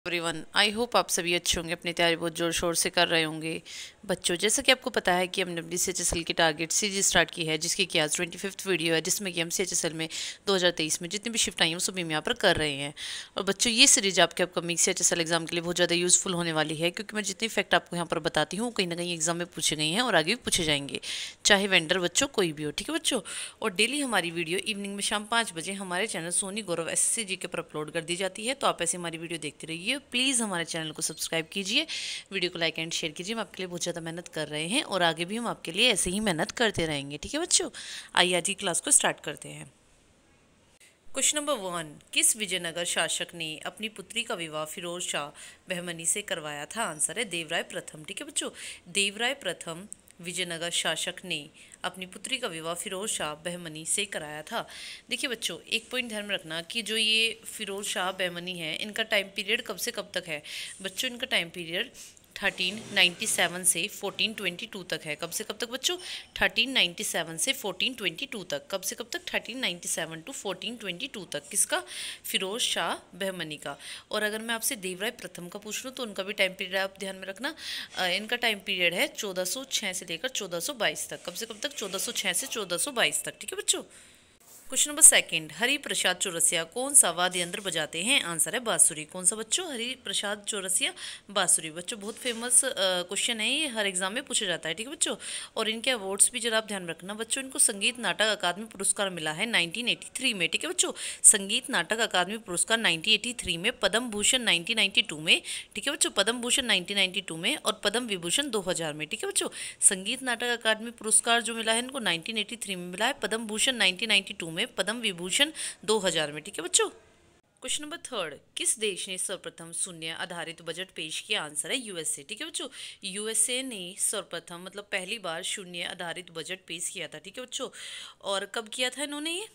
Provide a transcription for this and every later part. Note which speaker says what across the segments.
Speaker 1: Everyone, I hope आप सभी अच्छे होंगे, अपनी तैयारी बहुत ज़ोर शोर से कर रहे होंगे। बच्चों, जैसा कि आपको पता है कि हमने अपनी CHSL की टारगेट सीरीज स्टार्ट की है, जिसकी कि आज 25th वीडियो है, जिसमें कि हम CHSL में 2023 में जितनी भी शिफ्ट आई हैं सभी हम यहाँ पर कर रहे हैं। और बच्चों, ये सीरीज आपके अपकमिंग CHSL एग्जाम के लिए बहुत ज़्यादा यूज़फुल होने वाली है, क्योंकि मैं जितनी फैक्ट आपको यहाँ पर बताती हूँ कहीं ना कहीं एग्जाम में पूछे गए हैं और आगे भी पूछे जाएंगे, चाहे वेंडर बच्चों कोई भी हो। ठीक है बच्चों, और डेली हमारी वीडियो इवनिंग में शाम 5 बजे हमारे चैनल सोनी गौरव SSC जी के पर अपलोड कर दी जाती है। तो आप ऐसे हमारी वीडियो देखते रहिए, प्लीज़ हमारे चैनल को सब्सक्राइब कीजिए, वीडियो को लाइक एंड शेयर कीजिए। हम आपके लिए बहुत ज़्यादा मेहनत कर रहे हैं और आगे भी हम आपके लिए ऐसे ही मेहनत करते रहेंगे। ठीक है बच्चों, आइए आज की क्लास को स्टार्ट करते हैं। क्वेश्चन नंबर 1, किस विजयनगर शासक ने अपनी पुत्री का विवाह फिरोज शाह बहमनी से करवाया था? आंसर है देवराय प्रथम। ठीक है बच्चों, देवराय प्रथम विजयनगर शासक ने अपनी पुत्री का विवाह फिरोज शाह बहमनी से कराया था। देखिए बच्चों, एक पॉइंट ध्यान में रखना कि जो ये फिरोज शाह बहमनी है, इनका टाइम पीरियड कब से कब तक है? बच्चों, इनका टाइम पीरियड 1397 से 1422 तक है। कब से कब तक बच्चों? 1397 से 1422 तक। कब से कब तक? 1397 टू 1422 तक। किसका? फिरोज शाह बहमनी का। और अगर मैं आपसे देवराय प्रथम का पूछ लूँ तो उनका भी टाइम पीरियड आप ध्यान में रखना। इनका टाइम पीरियड है 1406 से लेकर 1422 तक। कब से कब तक? 1406 से 1422 तक। ठीक है बच्चों। क्वेश्चन नंबर 2, हरि प्रसाद चौरसिया कौन सा वाद्य यंत्र बजाते हैं? आंसर है बांसुरी। कौन सा बच्चों? हरि प्रसाद चौरसिया बांसुरी। बच्चों, बहुत फेमस क्वेश्चन है, ये हर एग्जाम में पूछा जाता है। ठीक है बच्चों, और इनके अवार्ड्स भी जरा आप ध्यान रखना। बच्चों, इनको संगीत नाटक अकादमी पुरस्कार मिला है 1983 में। ठीक है बच्चों, संगीत नाटक अकादमी पुरस्कार 1983 में, पद्म भूषण 1992 में। ठीक है बच्चों, पद्म भूषण 1992 में और पद्म विभूषण 2000 में। ठीक है बच्चों, संगीत नाटक अकादमी पुरस्कार जो मिला है इनको 1983 में मिला है, पद्म भूषण 1992 में, पद्म विभूषण 2000 में। ठीक है बच्चों। क्वेश्चन नंबर 3, किस देश ने सर्वप्रथम शून्य आधारित बजट पेश किया? आंसर है USA। ठीक है बच्चों, USA ने सर्वप्रथम मतलब पहली बार शून्य आधारित बजट पेश किया था। ठीक है बच्चों, और कब किया था इन्होंने ये?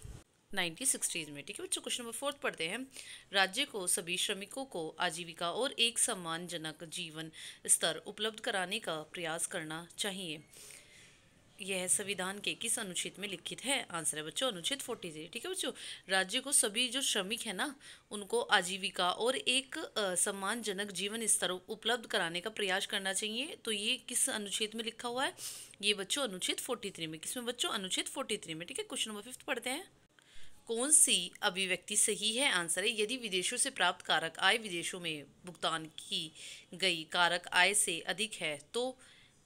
Speaker 1: 1960s में। ठीक है बच्चों, क्वेश्चन नंबर 4 पढ़ते हैं। राज्य को सभी श्रमिकों को आजीविका और एक सम्मानजनक जीवन स्तर उपलब्ध कराने का प्रयास करना चाहिए। यह संविधान के किस अनुच्छेद में लिखित है? आंसर है बच्चों अनुच्छेद 43। ठीक है बच्चों, राज्य को सभी जो श्रमिक है ना, उनको आजीविका और एक सम्मानजनक जीवन स्तर उपलब्ध कराने का प्रयास करना चाहिए। तो ये किस अनुच्छेद में लिखा हुआ है? ये बच्चों अनुच्छेद 43 में। किसमें बच्चों? अनुच्छेद 43 में। ठीक है, क्वेश्चन नंबर 5 पढ़ते हैं। कौन सी अभिव्यक्ति सही है? आंसर है यदि विदेशों से प्राप्त कारक आय विदेशों में भुगतान की गई कारक आय से अधिक है तो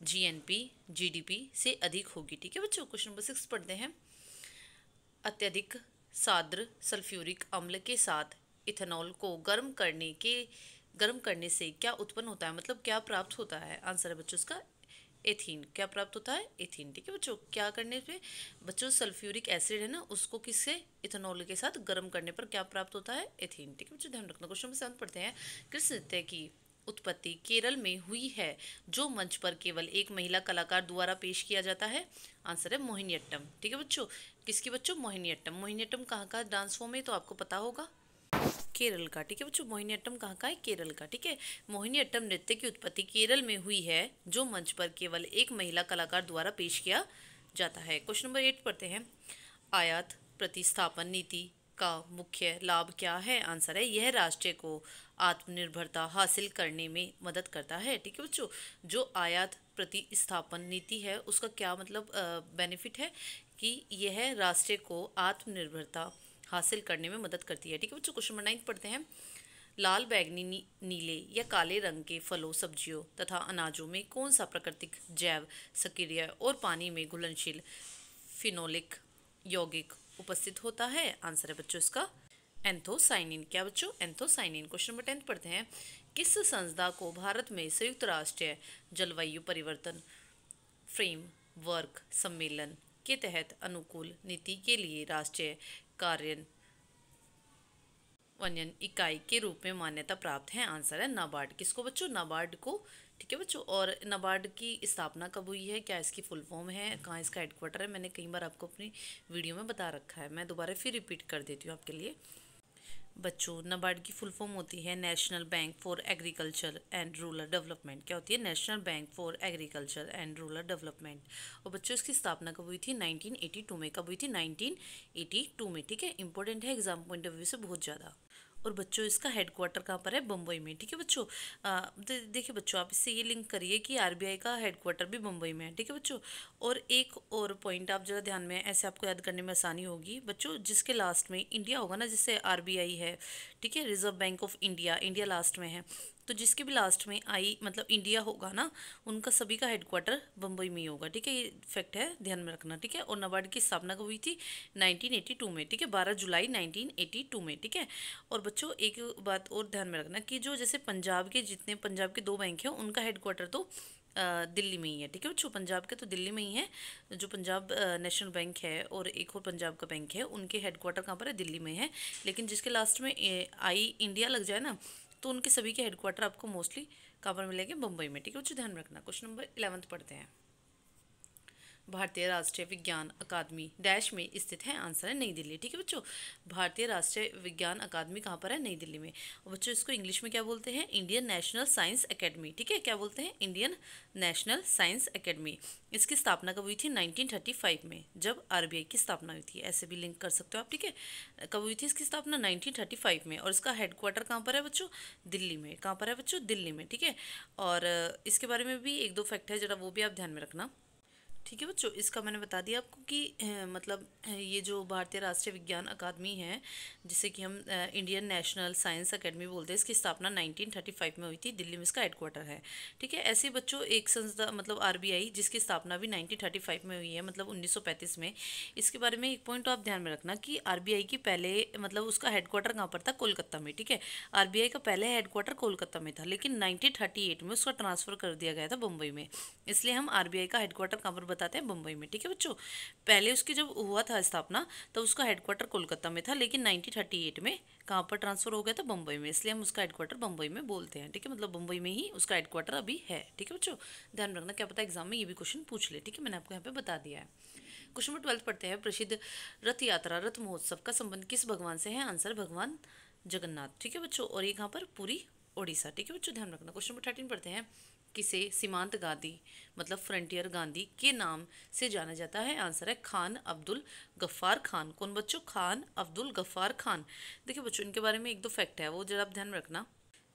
Speaker 1: GNP GDP से अधिक होगी। ठीक है बच्चों, क्वेश्चन नंबर 6 पढ़ते हैं। अत्यधिक साद्र सल्फ्यूरिक अम्ल के साथ इथेनॉल को गर्म करने से क्या उत्पन्न होता है, मतलब क्या प्राप्त होता है? आंसर है बच्चों इसका एथीन। क्या प्राप्त होता है? एथीन। ठीक है बच्चों, क्या करने पे? बच्चों, सल्फ्यूरिक एसिड है ना, उसको किससे? इथेनॉल के साथ गर्म करने पर क्या प्राप्त होता है? एथीन। ठीक है बच्चों, ध्यान रखना। क्वेश्चन नंबर 7 पढ़ते हैं। किस नृत्य की उत्पत्ति केरल में हुई है जो मंच पर केवल एक महिला कलाकार द्वारा पेश किया जाता है? आंसर है मोहिनीअट्टम। ठीक है बच्चों, किसकी बच्चों? मोहिनीअट्टम। मोहिनीअट्टम कहाँ का डांस फॉर्म है तो आपको पता होगा, केरल का। ठीक है बच्चों, मोहिनीअट्टम कहाँ का है? केरल का। ठीक है, मोहिनीअट्टम नृत्य की उत्पत्ति केरल में हुई है जो मंच पर केवल एक महिला कलाकार द्वारा पेश किया जाता है। क्वेश्चन नंबर 8 पढ़ते हैं। आयात प्रतिस्थापन नीति का मुख्य लाभ क्या है? आंसर है यह राष्ट्र को आत्मनिर्भरता हासिल करने में मदद करता है। ठीक है बच्चों, जो आयात प्रतिस्थापन नीति है उसका क्या मतलब बेनिफिट है कि यह राष्ट्र को आत्मनिर्भरता हासिल करने में मदद करती है। ठीक है बच्चों, क्वेश्चन नंबर 9 पढ़ते हैं। लाल, बैगनी, नीले या काले रंग के फलों, सब्जियों तथा अनाजों में कौन सा प्राकृतिक जैव सक्रिय और पानी में घुलनशील फिनोलिक यौगिक उपस्थित होता है? आंसर है बच्चों इसका एंथोसाइनिन। क्या बच्चों? एंथोसाइनिन। क्वेश्चन नंबर 10 पढ़ते हैं। किस संस्था को भारत में संयुक्त राष्ट्र जलवायु परिवर्तन फ्रेमवर्क सम्मेलन के तहत अनुकूल नीति के लिए राष्ट्रीय कार्यान्वयन इकाई के रूप में मान्यता प्राप्त है? आंसर है नाबार्ड। किसको बच्चों? नाबार्ड को। ठीक है बच्चों, और नाबार्ड की स्थापना कब हुई है, क्या इसकी फुल फॉर्म है, कहाँ इसका हेडक्वार्टर है, मैंने कई बार आपको अपनी वीडियो में बता रखा है, मैं दोबारा फिर रिपीट कर देती हूँ आपके लिए। बच्चों, नाबार्ड की फुल फॉर्म होती है national bank for agriculture and rural development. क्या होती है? National bank for agriculture and rural development. और बच्चों, इसकी स्थापना कब हुई थी? 1982 में। कब हुई थी? 1982 में। ठीक है, इंपॉर्टेंट है एग्जाम पॉइंट ऑफ व्यू से बहुत ज़्यादा। और बच्चों इसका हेडक्वार्टर कहाँ पर है? बम्बई में। ठीक है बच्चों, देखिए बच्चों आप इससे ये लिंक करिए कि आरबीआई का हेडक्वार्टर भी बम्बई में है। ठीक है बच्चों, और एक और पॉइंट आप जरा ध्यान में, ऐसे आपको याद करने में आसानी होगी बच्चों, जिसके लास्ट में इंडिया होगा ना, जैसे आरबीआई है, ठीक है, reserve bank of India, India last में है, तो जिसके भी लास्ट में आई मतलब इंडिया होगा ना, उनका सभी का हेडक्वार्टर बम्बई में ही होगा। ठीक है, ये फैक्ट है, ध्यान में रखना। ठीक है, और नाबार्ड की स्थापना कब हुई थी? 1982 में। ठीक है, 12 जुलाई 1982 में। ठीक है, और बच्चों एक बात और ध्यान में रखना कि जो जैसे पंजाब के जितने पंजाब के 2 बैंक हैं उनका हेडक्वार्टर तो दिल्ली में ही है। ठीक है बच्चों, पंजाब के तो दिल्ली में ही है, जो पंजाब नेशनल बैंक है और एक और पंजाब का बैंक है, उनके हेडक्वार्टर कहाँ पर है? दिल्ली में है। लेकिन जिसके लास्ट में आई इंडिया लग जाए ना, तो उनके सभी के हेडक्वार्टर आपको मोस्टली कहाँ पर मिलेंगे? मुंबई में। ठीक है बच्चों, ध्यान में रखना। क्वेश्चन नंबर 11 पढ़ते हैं। भारतीय राष्ट्रीय विज्ञान अकादमी डैश में स्थित है? आंसर है नई दिल्ली। ठीक है बच्चों, भारतीय राष्ट्रीय विज्ञान अकादमी कहाँ पर है? नई दिल्ली में। और बच्चों इसको इंग्लिश में क्या बोलते हैं? Indian national science academy. ठीक है, क्या बोलते हैं? Indian national science academy. इसकी स्थापना कब हुई थी? 1935 में, जब आरबीआई की स्थापना हुई थी। ऐसे भी लिंक कर सकते हो आप। ठीक है, कब हुई थी इसकी स्थापना? 1935 में। और इसका हेडक्वार्टर कहाँ पर है बच्चों? दिल्ली में। कहाँ पर है बच्चों? दिल्ली में। ठीक है, और इसके बारे में भी एक दो फैक्ट है, जरा वो भी आप ध्यान में रखना। ठीक है बच्चों, इसका मैंने बता दिया आपको कि मतलब ये जो भारतीय राष्ट्रीय विज्ञान अकादमी है, जिसे कि हम इंडियन नेशनल साइंस एकेडमी बोलते हैं, इसकी स्थापना 1935 में हुई थी, दिल्ली में इसका हेडक्वार्टर है। ठीक है, ऐसे बच्चों एक संस्था मतलब आरबीआई, जिसकी स्थापना भी 1935 में हुई है, मतलब 1935 में। इसके बारे में एक पॉइंट तो आप ध्यान में रखना कि आरबीआई की पहले मतलब उसका हेडक्वार्टर कहाँ पर था? कोलकाता में। ठीक है, आरबीआई का पहले हेडक्वार्टर कोलकाता में था, लेकिन 1938 में उसका ट्रांसफर कर दिया गया था बम्बई में। इसलिए हम आरबीआई का हेडक्वार्टर कहाँ पर बताते हैं? बम्बई में। ठीक है बच्चों, पहले उसकी जब हुआ था स्थापना, तो उसका हेडक्वार्टर कोलकाता में था, लेकिन 1938 में कहाँ पर ट्रांसफर हो गया था? बम्बई में। इसलिए हम उसका हेडक्वार्टर बम्बई में बोलते हैं। ठीक है, मतलब बम्बई में ही उसका हेडक्वार्टर अभी है। ठीक है बच्चों, ध्यान रखना, क्या पता एग्जाम में ये भी क्वेश्चन पूछ ले। ठीक है, मैंने आपको यहाँ पे बता दिया है। क्वेश्चन नंबर 12 पढ़ते हैं। प्रसिद्ध रथ यात्रा, रथ महोत्सव का संबंध किस भगवान से है? आंसर भगवान जगन्नाथ। ठीक है बच्चों, और ये कहाँ पर? पूरी ओडिशा। ठीक है बच्चों, ध्यान रखना। क्वेश्चन नंबर 13 पढ़ते हैं। किसे सीमांत गांधी मतलब फ्रंटियर गांधी के नाम से जाना जाता है? आंसर है खान अब्दुल गफ्फार खान। कौन बच्चों? खान अब्दुल गफ्फार खान। देखिए बच्चों, इनके बारे में एक दो फैक्ट है, वो जरा आप ध्यान में रखना।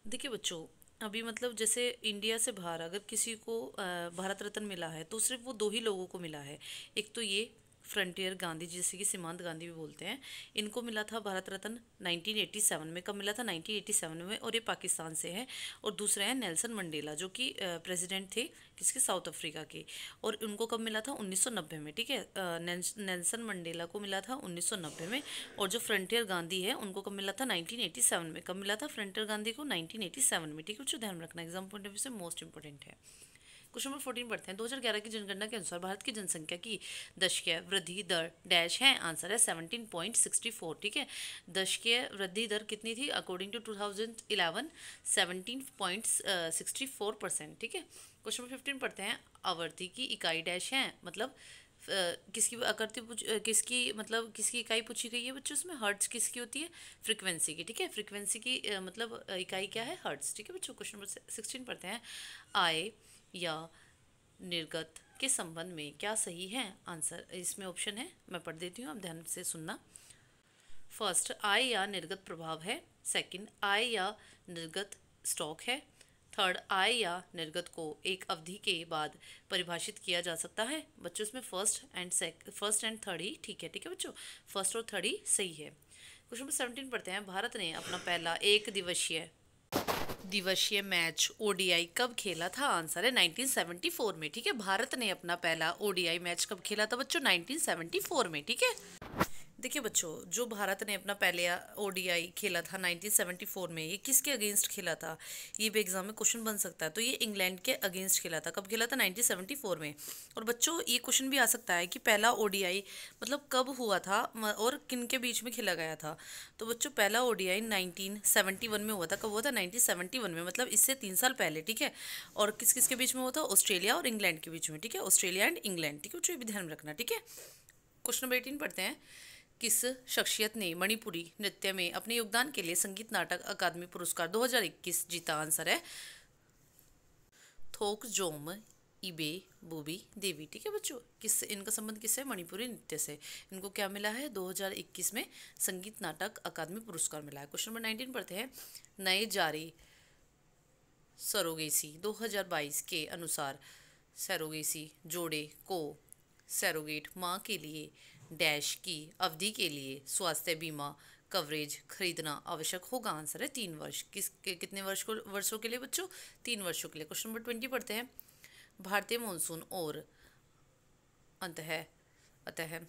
Speaker 1: देखिए बच्चों, अभी मतलब जैसे इंडिया से बाहर अगर किसी को भारत रत्न मिला है, तो सिर्फ वो 2 ही लोगों को मिला है। एक तो ये फ्रंटियर गांधी, जिसे कि सीमांत गांधी भी बोलते हैं, इनको मिला था भारत रत्न 1987 में। कब मिला था? 1987 में, और ये पाकिस्तान से है। और दूसरे हैं नेल्सन मंडेला, जो कि प्रेसिडेंट थे किसके? साउथ अफ्रीका के, और उनको कब मिला था? 1990 में। ठीक है, नेल्सन मंडेला को मिला था 1990 में, और जो फ्रंटियर गांधी है उनको कब मिला था? 1987 में। कब मिला था फ्रंटियर गांधी को? 1987 में। ठीक है बच्चों, ध्यान रखना, एग्जाम पॉइंट ऑफ व्यू से मोस्ट इंपॉर्टेंट है। क्वेश्चन नंबर 14 पढ़ते हैं। 2011 की जनगणना के अनुसार भारत की जनसंख्या की दशकीय वृद्धि दर डैश है? आंसर है 17.64। ठीक है, दशकीय वृद्धि दर कितनी थी? According to 2011 17.64%। ठीक है, क्वेश्चन नंबर 15 पढ़ते हैं। आवर्ती की इकाई डैश है? मतलब किसकी आकृति किसकी मतलब किसकी इकाई पूछी गई है बच्चों? इसमें हर्ट्ज किसकी होती है? फ्रीक्वेंसी की। ठीक है, फ्रीक्वेंसी की मतलब इकाई क्या है? हर्ट्ज। ठीक है बच्चों, क्वेश्चन नंबर 16 पढ़ते हैं। आय या निर्गत के संबंध में क्या सही है? आंसर इसमें ऑप्शन है, मैं पढ़ देती हूँ, आप ध्यान से सुनना। फर्स्ट, आय या निर्गत प्रभाव है। सेकंड, आय या निर्गत स्टॉक है। थर्ड, आय या निर्गत को एक अवधि के बाद परिभाषित किया जा सकता है। बच्चों इसमें फर्स्ट एंड थर्ड ही ठीक है। ठीक है बच्चों, फर्स्ट और थर्ड ही सही है। क्वेश्चन नंबर 17 पढ़ते हैं। भारत ने अपना पहला एक दिवसीय मैच ओडीआई कब खेला था? आंसर है 1974 में। ठीक है, भारत ने अपना पहला ओडीआई मैच कब खेला था बच्चों? 1974 में। ठीक है, देखिए बच्चों, जो भारत ने अपना पहले ओडीआई खेला था 1974 में, ये किसके अगेंस्ट खेला था? ये भी एग्जाम में क्वेश्चन बन सकता है। तो ये इंग्लैंड के अगेंस्ट खेला था। कब खेला था? 1974 में। और बच्चों ये क्वेश्चन भी आ सकता है कि पहला ओडीआई मतलब कब हुआ था और किन के बीच में खेला गया था? तो बच्चों पहला ओडीआई 1971 में हुआ था। कब हुआ था? 1971 में, मतलब इससे 3 साल पहले। ठीक है, और किस किस के बीच में हुआ था? ऑस्ट्रेलिया और इंग्लैंड के बीच में। ठीक है, ऑस्ट्रेलिया एंड इंग्लैंड। ठीक है बच्चों, ये भी ध्यान में रखना। ठीक है, क्वेश्चन नंबर 18 पढ़ते हैं। किस शख्सियत ने मणिपुरी नृत्य में अपने योगदान के लिए संगीत नाटक अकादमी पुरस्कार 2021 जीता? आंसर है थोक जोम इबे बोबी देवी। ठीक है बच्चों, किससे इनका संबंध किससे? मणिपुरी नृत्य से। इनको क्या मिला है? 2021 में संगीत नाटक अकादमी पुरस्कार मिला है। क्वेश्चन नंबर 19 पढ़ते हैं। नए जारी सरोगेसी 2022 के अनुसार सरोगेसी जोड़े को सरोगेट माँ के लिए डैश की अवधि के लिए स्वास्थ्य बीमा कवरेज खरीदना आवश्यक होगा। आंसर है 3 वर्ष। कितने वर्षों के लिए बच्चों? 3 वर्षों के लिए। क्वेश्चन नंबर 20 पढ़ते हैं। भारतीय मानसून और अतः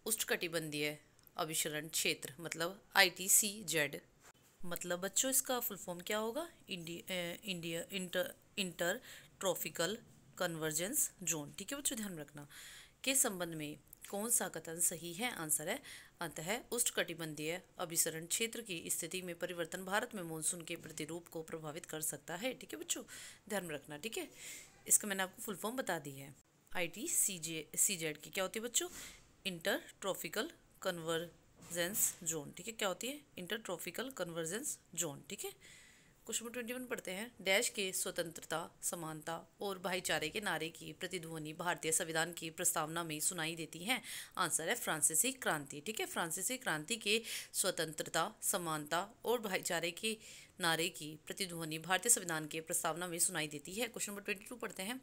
Speaker 1: उष्णकटिबंधीय अभिसरण क्षेत्र मतलब ITCZ, मतलब बच्चों इसका फुल फॉर्म क्या होगा? India inter tropical convergence zone. ठीक है बच्चों, ध्यान रखना। के संबंध में कौन सा कथन सही है? आंसर है अंतः उष्णकटिबंधीय अभिसरण क्षेत्र की स्थिति में परिवर्तन भारत में मानसून के प्रतिरूप को प्रभावित कर सकता है। ठीक है बच्चों, ध्यान रखना। ठीक है, इसका मैंने आपको फुल फॉर्म बता दी है। ITCZ की क्या होती है बच्चों? Inter tropical convergence zone. ठीक है, क्या होती है? Inter tropical convergence zone. ठीक है, क्वेश्चन नंबर 21 पढ़ते हैं। डैश के स्वतंत्रता समानता और भाईचारे के नारे की प्रतिध्वनि भारतीय संविधान की प्रस्तावना में सुनाई देती है। आंसर है फ्रांसीसी क्रांति। ठीक है, फ्रांसीसी क्रांति के स्वतंत्रता समानता और भाईचारे के नारे की प्रतिध्वनि भारतीय संविधान के प्रस्तावना में सुनाई देती है। क्वेश्चन नंबर 22 पढ़ते हैं।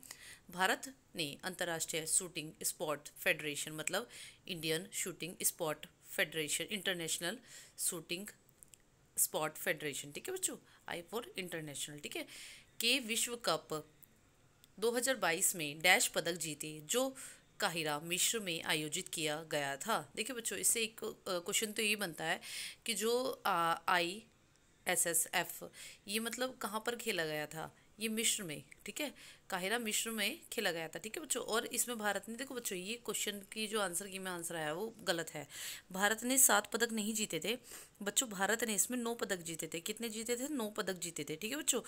Speaker 1: भारत ने अंतर्राष्ट्रीय शूटिंग स्पोर्ट फेडरेशन मतलब Indian shooting sport federation international shooting sport federation, ठीक है बच्चों, आई फॉर इंटरनेशनल, ठीक है, के विश्व कप 2022 में डैश पदक जीते जो काहिरा मिस्र में आयोजित किया गया था। देखिए बच्चों, इससे एक क्वेश्चन तो ये बनता है कि जो ISSF ये मतलब कहाँ पर खेला गया था? ये मिस्र में। ठीक है, काहिरा मिस्र में खेला गया था। ठीक है बच्चों, और इसमें भारत ने, देखो बच्चों ये क्वेश्चन की जो आंसर की में आंसर आया वो गलत है। भारत ने 7 पदक नहीं जीते थे बच्चों, भारत ने इसमें 9 पदक जीते थे। कितने जीते थे? 9 पदक जीते थे। ठीक है बच्चों,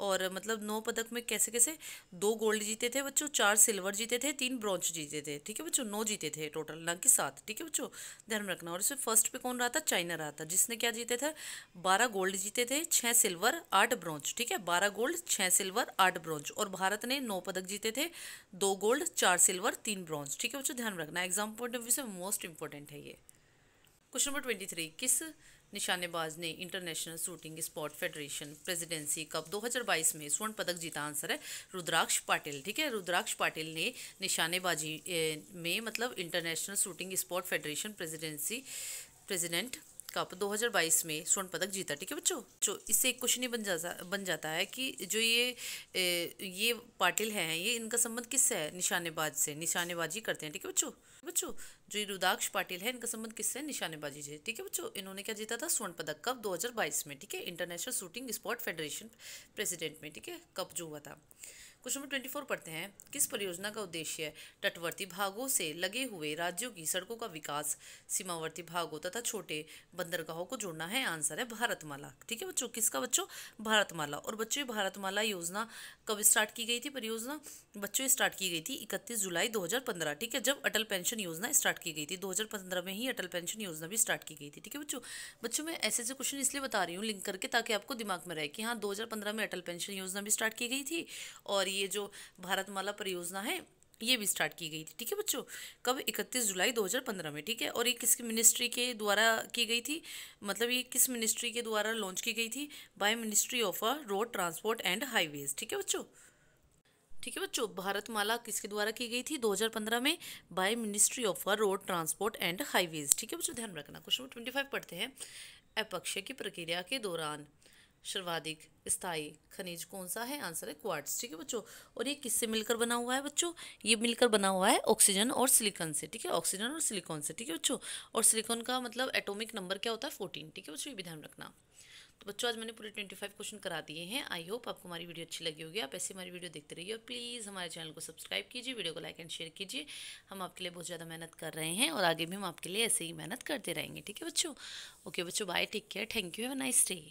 Speaker 1: और मतलब 9 पदक में कैसे कैसे 2 गोल्ड जीते थे बच्चों, 4 सिल्वर जीते थे, 3 ब्रॉन्ज जीते थे। ठीक है बच्चों, 9 जीते थे टोटल, ना कि 7। ठीक है बच्चों, ध्यान रखना। और इसमें फर्स्ट पे कौन रहा था? चाइना रहा था, जिसने क्या जीते थे? 12 गोल्ड जीते थे, 6 सिल्वर 8 ब्रॉन्ज। ठीक है, 12 गोल्ड 6 सिल्वर 8 ब्रॉन्ज। और भारत ने 9 पदक जीते थे, 2 गोल्ड 4 सिल्वर 3 ब्रॉन्ज। ठीक है बच्चों, ध्यान रखना, एग्जाम पॉइंट ऑफ व्यू से मोस्ट इंपॉर्टेंट है ये। Question number 23। किस निशानेबाज ने international shooting sport federation presidency cup 2022 में स्वर्ण पदक जीता? आंसर है रुद्राक्ष पाटिल। ठीक है, रुद्राक्ष पाटिल ने निशानेबाजी में मतलब international shooting sport federation president cup 2022 में स्वर्ण पदक जीता। ठीक है बच्चों, जो इससे एक क्वेश्चन ही बन जाता है कि जो ये पाटिल हैं, ये इनका संबंध किससे है? निशानेबाज से, निशानेबाजी करते हैं। ठीक है बच्चों, जो ये रुद्राक्ष पाटिल है इनका संबंध किससे? निशानेबाजी से। ठीक है बच्चों, इन्होंने क्या जीता था? स्वर्ण पदक। कब? 2022 में। ठीक है, international shooting sport federation president में। ठीक है, कप जो हुआ था। क्वेश्चन नंबर 24 पढ़ते हैं। किस परियोजना का उद्देश्य तटवर्ती भागों से लगे हुए राज्यों की सड़कों का विकास, सीमावर्ती भागों तथा छोटे बंदरगाहों को जोड़ना है? आंसर है भारतमाला। ठीक है बच्चों, किसका बच्चों? भारतमाला। और बच्चों ये भारतमाला योजना कब स्टार्ट की गई थी? परियोजना बच्चों स्टार्ट की गई थी 31 जुलाई 2015। ठीक है, जब अटल पेंशन योजना स्टार्ट की गई थी 2015 में ही अटल पेंशन योजना भी स्टार्ट की गई थी। ठीक है बच्चों मैं ऐसे ऐसे क्वेश्चन इसलिए बता रही हूँ लिंक करके, ताकि आपको दिमाग में रहे कि हाँ 2015 में अटल पेंशन योजना भी स्टार्ट की गई थी और ये जो भारतमाला परियोजना है ये भी स्टार्ट की गई थी। ठीक है बच्चों, कब? 31 जुलाई 2015 में। ठीक है, और ये किसकी मिनिस्ट्री के द्वारा की गई थी? मतलब ये किस मिनिस्ट्री के द्वारा लॉन्च की गई थी? By ministry of road transport and highways. ठीक है बच्चों, ठीक है बच्चों, भारतमाला किसके द्वारा की गई थी 2015 में? By ministry of road transport and highways. ठीक है बच्चों, ध्यान रखना। क्वेश्चन नंबर 25 पढ़ते हैं। अपक्षय की प्रक्रिया के दौरान सर्वाधिक स्थायी खनिज कौन सा है? आंसर है क्वार्ट्ज। ठीक है बच्चों, और ये किससे मिलकर बना हुआ है बच्चों? ये मिलकर बना हुआ है ऑक्सीजन और सिलिकॉन से। ठीक है, ऑक्सीजन और सिलिकॉन से। ठीक है बच्चों, और सिलिकॉन का मतलब एटॉमिक नंबर क्या होता है? 14। ठीक है बच्चों, ये भी ध्यान रखना। तो बच्चों आज मैंने पूरे 25 क्वेश्चन करा दिए हैं। आई होप आपको हमारी वीडियो अच्छी लगी होगी। आप ऐसे हमारी वीडियो देखते रहिए और प्लीज़ हमारे चैनल को सब्सक्राइब कीजिए, वीडियो को लाइक एंड शेयर कीजिए। हम आपके लिए बहुत ज़्यादा मेहनत कर रहे हैं और आगे भी हम आपके लिए ऐसे ही मेहनत करते रहेंगे। ठीक है बच्चों, ओके बच्चों, bye, take care, thank you, have a nice day.